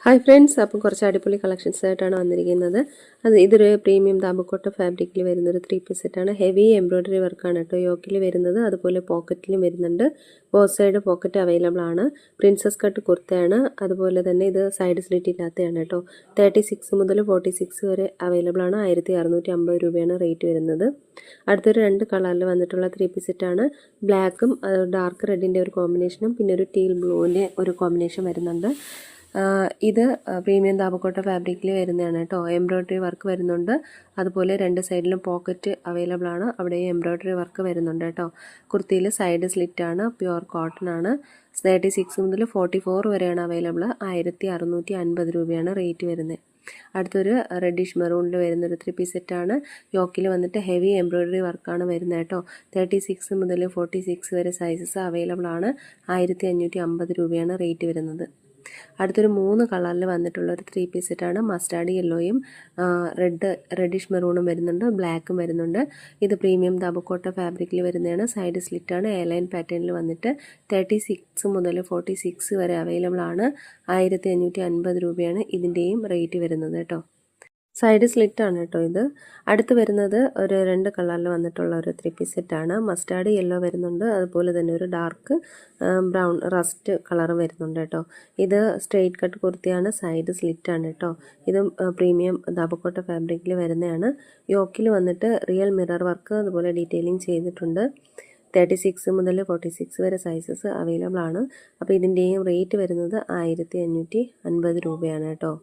Hi friends, അപ്പോൾ കുറച്ച് അടിപൊളി കളക്ഷൻസ് ആയിട്ടാണ് വന്നിരിക്കുന്നത്. ഇതൊരു പ്രീമിയം ദാബക്കോട്ട ഫാബ്രിക്കിൽ വരുന്നൊരു 3 പീസ് സെറ്റാണ്. ഹെവി എംബ്രോയ്ഡറി വർക്കാണ് കേട്ടോ യോക്കിൽ വരുന്നത്. അതുപോലെ പോക്കറ്റിലും വരുന്നുണ്ട്. ബോത്ത് സൈഡ് പോക്കറ്റ് അവൈലബിൾ ആണ്. പ്രിൻസസ് കട്ട് കുർത്തയാണ്. അതുപോലെ തന്നെ ഇത് സൈഡ് സ്ലിറ്റ് ഇല്ലാത്തതാണ് കേട്ടോ. 36 മുതൽ 46 വരെ അവൈലബിൾ ആണ്. 1650 രൂപയാണ് റേറ്റ് വരുന്നത്. അടുത്തൊരു 2 കളറിൽ വന്നിട്ടുള്ള 3 പീസ് സെറ്റാണ്. ബ്ലാക്കും ഡാർക്ക് റെഡിൻ്റെ ഒരു കോമ്പിനേഷനും പിന്നെ ഒരു ടീൽ ബ്ലൂവിൻ്റെ ഒരു കോമ്പിനേഷൻ വരുന്നുണ്ട്. ഇത് പ്രീമിയം ദാബക്കോട്ട ഫാബ്രിക്കിൽ വരുന്നതാണ് കേട്ടോ. എംബ്രോയ്ഡറി വർക്ക് വരുന്നുണ്ട്. അതുപോലെ 2 സൈഡിലും പോക്കറ്റ് അവൈലബിൾ ആണ്. അവിടെയും എംബ്രോയ്ഡറി വർക്ക് വരുന്നുണ്ട് കേട്ടോ. കുർത്തിയിൽ സൈഡ് സ്ലിറ്റ് ആണ്. പ്യുവർ കോട്ടൺ ആണ്. 36 മുതൽ 44 വരെയാണ് അവൈലബിൾ. 1650 രൂപയാണ് റേറ്റ് വരുന്നത്. അടുത്തൊരു റെഡിഷ് മെറൂണിൽ വരുന്നൊരു 3 പീസ് സെറ്റാണ്. യോക്കിൽ വന്നിട്ട് ഹെവി എംബ്രോയ്ഡറി വർക്കാണ് വരുന്നത് കേട്ടോ. 36 മുതൽ 46 വരെ സൈസസ് അവൈലബിൾ ആണ്. 1550 രൂപയാണ് റേറ്റ് വരുന്നത്. അടുത്തൊരു 3 കളറിൽ വന്നിട്ടുള്ള ഒരു 3 പീസ് സെറ്റാണ്. മസ്റ്റാർഡ് യെല്ലോയും റെഡിഷ് മെറൂണും വരുന്നുണ്ട്. ബ്ലാക്കും വരുന്നുണ്ട്. ഇത് പ്രീമിയം ദാബക്കോട്ട ഫാബ്രിക്കിൽ വരുന്നതാണ്. സൈഡ് സ്ലിറ്റാണ്. എയർലൈൻ പാറ്റേണിൽ വന്നിട്ട് 36 മുതൽ 46 വരെ അവൈലബിൾ ആണ്. 1550 രൂപയാണ് ഇതിൻ്റെയും റേറ്റ് വരുന്നത് കേട്ടോ. സൈഡ് സ്ലിറ്റ് ആണ് കേട്ടോ ഇത്. അടുത്ത് വരുന്നത് ഒരു 2 കളറിൽ വന്നിട്ടുള്ള ഒരു 3 പീസ് സെറ്റാണ്. മസ്റ്റാർഡ് യെല്ലോ വരുന്നുണ്ട്. അതുപോലെ തന്നെ ഒരു ഡാർക്ക് ബ്രൗൺ റസ്റ്റ് കളർ വരുന്നുണ്ട് കേട്ടോ. ഇത് സ്ട്രെയിറ്റ് കട്ട് കുർത്തിയാണ്. സൈഡ് സ്ലിറ്റ് ആണ് കേട്ടോ. ഇതും പ്രീമിയം ദാബക്കോട്ട ഫാബ്രിക്കിൽ വരുന്നതാണ്. യോക്കിൽ വന്നിട്ട് റിയൽ മിറർ വർക്ക് അതുപോലെ ഡീറ്റെയിലിംഗ് ചെയ്തിട്ടുണ്ട്. 36 മുതൽ 46 വരെ സൈസസ് അവൈലബിൾ ആണ്. അപ്പോൾ ഇതിൻ്റെയും റേറ്റ് വരുന്നത് 1550 രൂപയാണ് കേട്ടോ.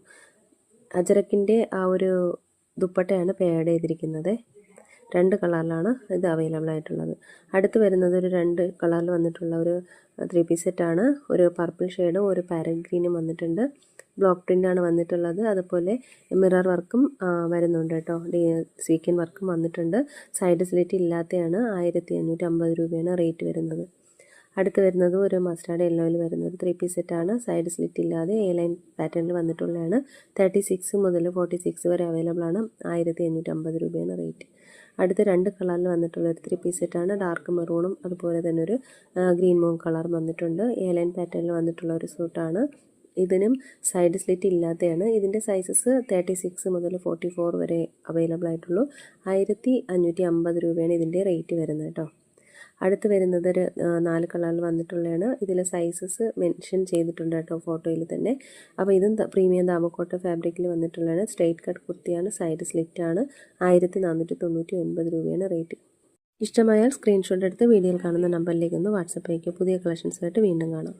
അജറക്കിൻ്റെ ആ ഒരു ദുപ്പട്ടയാണ് പേഡ് ചെയ്തിരിക്കുന്നത്. 2 കളറിലാണ് ഇത് അവൈലബിൾ ആയിട്ടുള്ളത്. അടുത്ത് വരുന്നത് ഒരു 2 കളറിൽ വന്നിട്ടുള്ള ഒരു 3 പീസ് സെറ്റാണ്. ഒരു പർപ്പിൾ ഷെയ്ഡും ഒരു പാരറ്റ് ഗ്രീനും വന്നിട്ടുണ്ട്. ബ്ലോക്ക് പ്രിൻ്റാണ് വന്നിട്ടുള്ളത്. അതുപോലെ മിറർ വർക്കും വരുന്നുണ്ട് കേട്ടോ. സീക്വൻ വർക്കും വന്നിട്ടുണ്ട്. സൈഡ് സ്ലിറ്റ് ഇല്ലാത്തതാണ്. 1550 രൂപയാണ് റേറ്റ് വരുന്നത്. അടുത്ത് വരുന്നത് ഒരു മസ്റ്റാർഡ് യെല്ലോയിൽ വരുന്നത് 3 പീസ് സെറ്റാണ്. സൈഡ് സ്ലിറ്റ് ഇല്ലാതെ എ ലൈൻ പാറ്റേണിൽ വന്നിട്ടുള്ളതാണ്. 36 മുതൽ 46 വരെ അവൈലബിൾ ആണ്. 1550 രൂപയാണ് റേറ്റ്. അടുത്ത 2 കളറിൽ വന്നിട്ടുള്ള ഒരു 3 പീസ് സെറ്റാണ്. ഡാർക്ക് മെറൂണും അതുപോലെ തന്നെ ഒരു ഗ്രീൻ മൂൺ കളറും വന്നിട്ടുണ്ട്. എ ലൈൻ പാറ്റേണിൽ വന്നിട്ടുള്ള ഒരു സൂട്ടാണ്. ഇതിനും സൈഡ് സ്ലിറ്റ് ഇല്ലാത്തതാണ്. ഇതിൻ്റെ സൈസസ് 36 മുതൽ 44 വരെ അവൈലബിൾ ആയിട്ടുള്ളൂ. 1550 രൂപയാണ് ഇതിൻ്റെ റേറ്റ് വരുന്നത് കേട്ടോ. അടുത്ത് വരുന്നത് ഒരു 4 കളറിൽ വന്നിട്ടുള്ളതാണ്. ഇതിൽ സൈസസ് മെൻഷൻ ചെയ്തിട്ടുണ്ട് കേട്ടോ ഫോട്ടോയിൽ തന്നെ. അപ്പോൾ ഇതും പ്രീമിയം ദാബക്കോട്ട ഫാബ്രിക്കിൽ വന്നിട്ടുള്ളതാണ്. സ്ട്രെയിറ്റ് കട്ട് കുർത്തിയാണ്. സൈഡ് സ്ലിറ്റാണ്. 1499 രൂപയാണ് റേറ്റ്. ഇഷ്ടമായാൽ സ്ക്രീൻഷോട്ട് എടുത്ത് വീഡിയോയിൽ കാണുന്ന നമ്പറിലേക്ക് ഒന്ന് വാട്സപ്പ് അയക്കുക. പുതിയ കളക്ഷൻസായിട്ട് വീണ്ടും കാണാം.